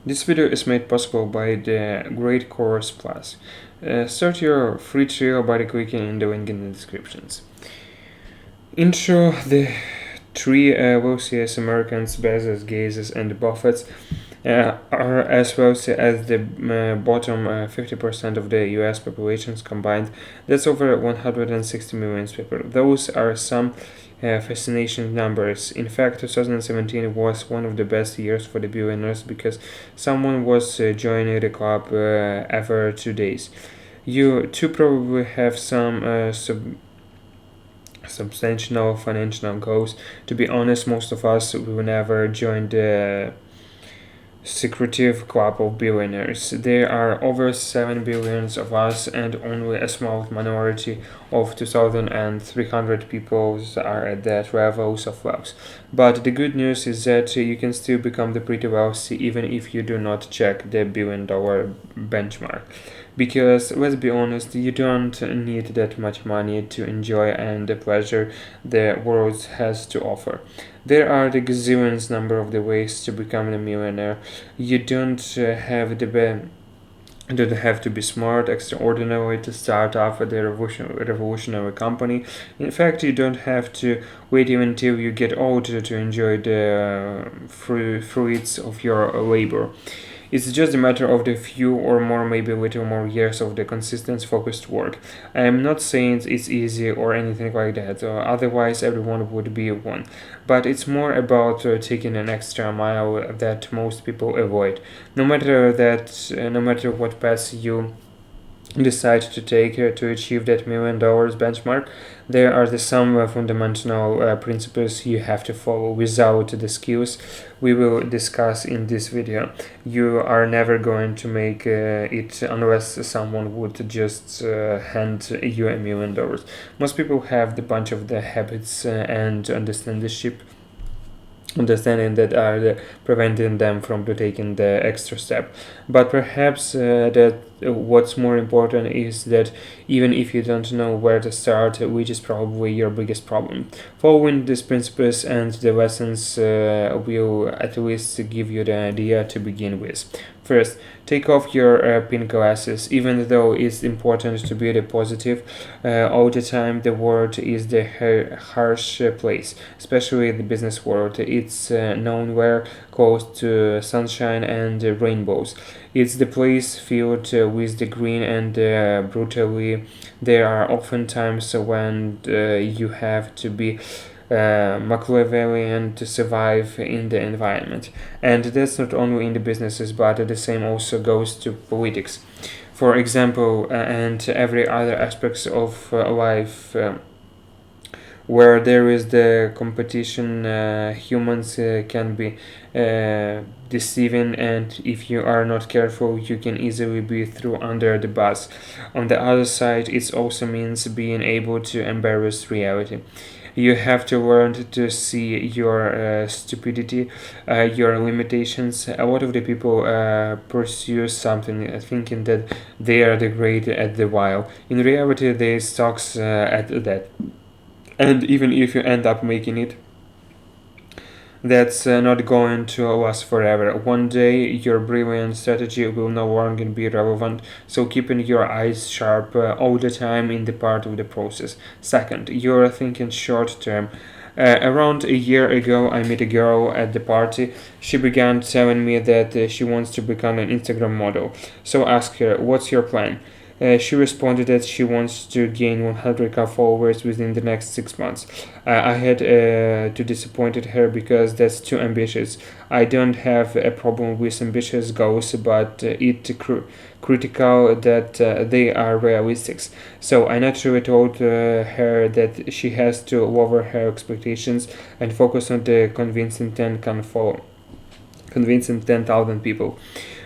This video is made possible by the Great Course Plus. Start your free trial by clicking in the link in the descriptions. Intro: the three wealthiest Americans, Bezos, Gates, and Buffett, are as wealthy as the bottom 50% of the US populations combined. That's over 160 million people. Those are some fascinating numbers. In fact, 2017 was one of the best years for the billionaires because someone was joining the club every 2 days. You too probably have some substantial financial goals. To be honest, most of us will never join the secretive club of billionaires. There are over 7 billions of us, and only a small minority of 2,300 people are at that levels of wealth. But the good news is that you can still become the pretty wealthy even if you do not check the $1 billion benchmark. Because let's be honest, you don't need that much money to enjoy and the pleasure the world has to offer. There are the gazillions number of the ways to become a millionaire. You don't have to be smart, extraordinary to start off a revolutionary company. In fact, you don't have to wait even until you get old to enjoy the fruits of your labor. It's just a matter of the few or more, maybe a little more years of the consistent focused work. I am not saying it's easy or anything like that, otherwise everyone would be one. But it's more about taking an extra mile that most people avoid. No matter what path you decide to take to achieve that $1 million benchmark, there are some fundamental principles you have to follow. Without the skills we will discuss in this video, you are never going to make it unless someone would just hand you $1 million. Most people have the bunch of the habits and understanding that are preventing them from taking the extra step. But perhaps that what's more important is that even if you don't know where to start, which is probably your biggest problem, following these principles and the lessons will at least give you the idea to begin with. First, take off your pink glasses. Even though it's important to be the positive all the time, the world is the harsh place, especially the business world. It's known where close to sunshine and rainbows. It's the place filled with the green and brutally. There are often times when you have to be Machiavellian to survive in the environment. And that's not only in the businesses, but the same also goes to politics. For example, and every other aspects of life. Where there is the competition, humans can be deceiving, and if you are not careful you can easily be thrown under the bus. On the other side, it also means being able to embrace reality. You have to learn to see your stupidity, your limitations. A lot of the people pursue something thinking that they are the great at the while. In reality, they stocks at that. And even if you end up making it, that's not going to last forever. One day your brilliant strategy will no longer be relevant, so keeping your eyes sharp all the time in the part of the process. Second, you're thinking short term. Around a year ago, I met a girl at the party. She began telling me that she wants to become an Instagram model. So I asked her, "What's your plan?" She responded that she wants to gain 100k followers within the next 6 months. I had to disappoint her because that's too ambitious. I don't have a problem with ambitious goals, but critical that they are realistic. So I naturally told her that she has to lower her expectations and focus on the convincing 10,000 people.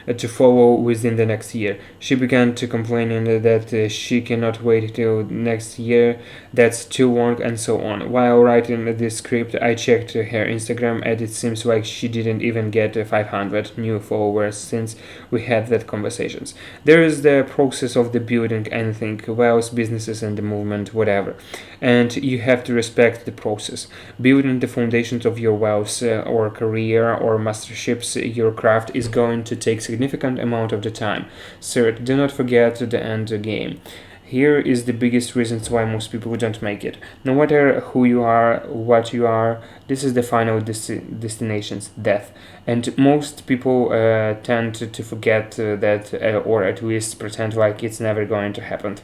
to follow within the next year. She began to complaining that she cannot wait till next year, that's too long, and so on. While writing this script, I checked her Instagram, and it seems like she didn't even get 500 new followers since we had that conversations. There is the process of the building anything, wealth, businesses, and the movement, whatever, and you have to respect the process. Building the foundations of your wealth or career or masterships, your craft is going to take significant amount of the time. Third, do not forget the end game. Here is the biggest reasons why most people don't make it. No matter who you are, what you are, this is the final destinations, death. And most people tend to forget that, or at least pretend like it's never going to happen.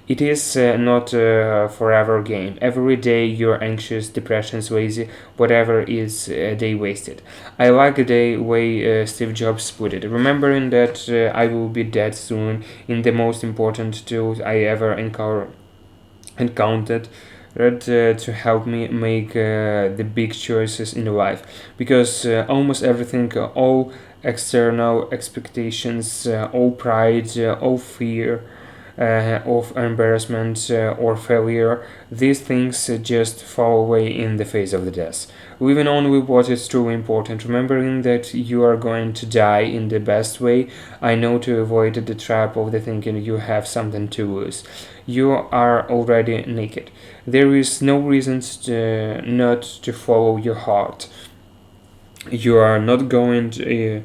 It is not a forever game. Every day you're anxious, depression, lazy, whatever is a day wasted. I like the way Steve Jobs put it, remembering that I will be dead soon in the most important tools I ever encountered to help me make the big choices in life, because almost everything, all external expectations, all pride, all fear, of embarrassment or failure, these things just fall away in the face of the death. Living on with what is truly important, remembering that you are going to die in the best way. I know, to avoid the trap of the thinking you have something to lose. You are already naked. There is no reason not to follow your heart. You are not going to,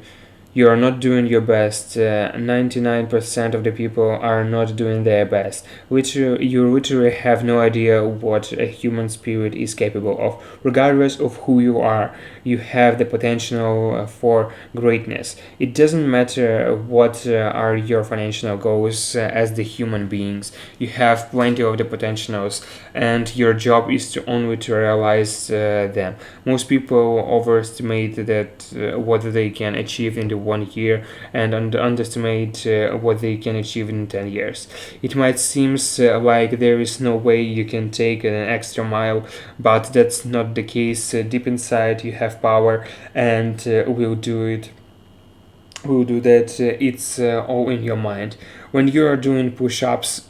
you are not doing your best. 99% of the people are not doing their best. You literally have no idea what a human spirit is capable of. Regardless of who you are, you have the potential for greatness. It doesn't matter what are your financial goals as the human beings. You have plenty of the potentials, and your job is to only to realize them. Most people overestimate that what they can achieve in the 1 year and underestimate what they can achieve in 10 years. It might seem like there is no way you can take an extra mile, but that's not the case. Deep inside, you have power, and will do it. Will do that. It's all in your mind. When you are doing push-ups,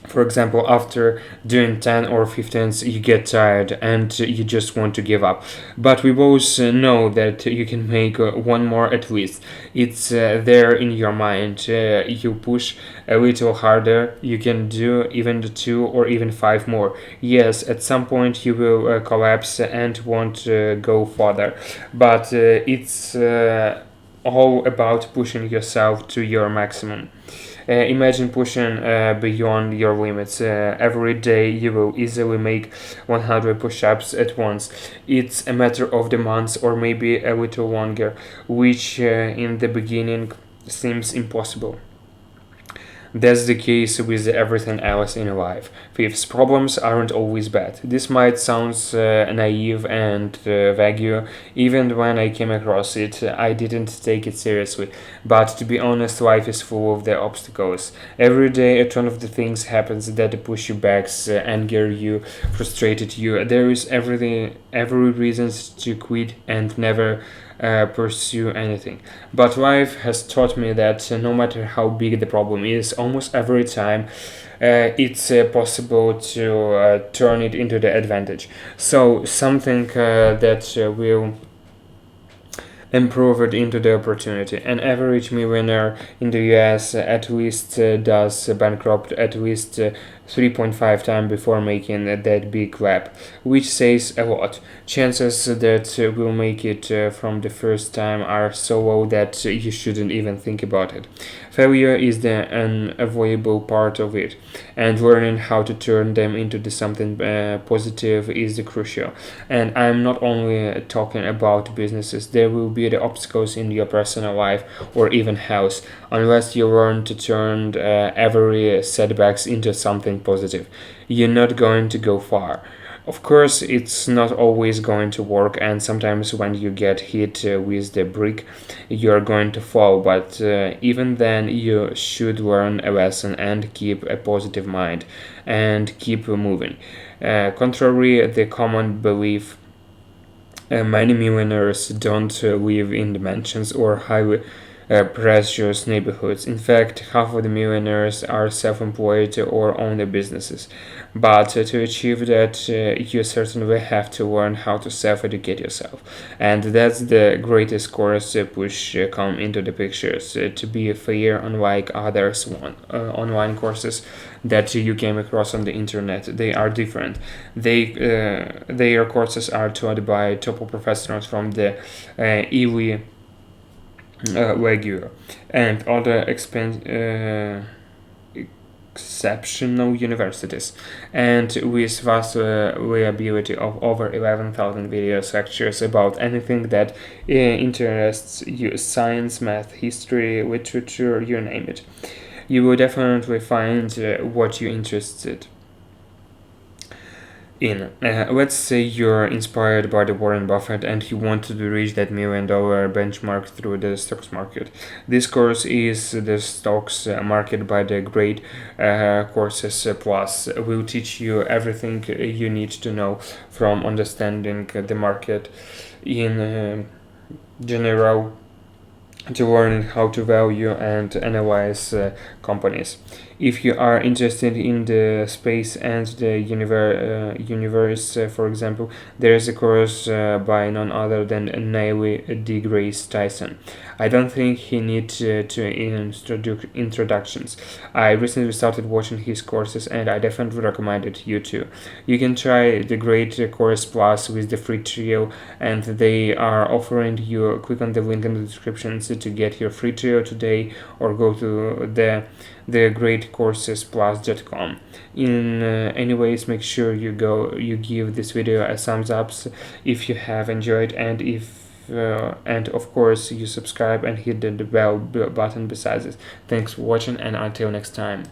for example, after doing 10 or 15, you get tired and you just want to give up. But we both know that you can make one more at least. It's there in your mind. You push a little harder, you can do even the 2 or even 5 more. Yes, at some point you will collapse and won't go further. But it's all about pushing yourself to your maximum. Imagine pushing beyond your limits. Every day you will easily make 100 push-ups at once. It's a matter of the months or maybe a little longer, which in the beginning seems impossible. That's the case with everything else in life. Fifth, problems aren't always bad. This might sound naive and vague. Even when I came across it, I didn't take it seriously. But to be honest, life is full of the obstacles. Every day, a ton of the things happens that push you back, anger you, frustrated you. There is every reason to quit and never pursue anything. But life has taught me that no matter how big the problem is, almost every time it's possible to turn it into the advantage. So something that will improve it into the opportunity. An average millionaire in the US at least does bankrupt at least 3.5 times before making that big leap, which says a lot. Chances that we'll make it from the first time are so low that you shouldn't even think about it. Failure is the unavoidable part of it, and learning how to turn them into something positive is the crucial. And I'm not only talking about businesses. There will be the obstacles in your personal life or even health, unless you learn to turn every setbacks into something positive. You're not going to go far. Of course, it's not always going to work, and sometimes when you get hit with the brick, you're going to fall. But even then, you should learn a lesson and keep a positive mind and keep moving. Contrary the common belief, many millionaires don't live in the mansions or precious neighborhoods. In fact, half of the millionaires are self-employed or own their businesses. But to achieve that, you certainly have to learn how to self-educate yourself, and that's the greatest course push come into the pictures. To be fair, unlike others online courses that you came across on the internet, they are different. Their courses are taught by top professionals from the Ivy League and other exceptional universities, and with vast reliability of over 11,000 video lectures about anything that interests you: science, math, history, literature, you name it. You will definitely find what you're interested in. Let's say you're inspired by the Warren Buffett and you want to reach that $1 million benchmark through the stocks market. This course is the stocks market by the Great Courses Plus. Will teach you everything you need to know, from understanding the market in general to learn how to value and analyze companies. If you are interested in the space and the universe, for example, there is a course by none other than Neil deGrasse Tyson. I don't think he needs introductions. I recently started watching his courses and I definitely recommend it you too. You can try the Great Course Plus with the free trial, and they are offering you. Click on the link in the description to get your free trial today, or go to thegreatcoursesplus.com. In anyways, make sure you give this video a thumbs up if you have enjoyed, and and of course you subscribe and hit the bell button besides it. Thanks for watching, and until next time.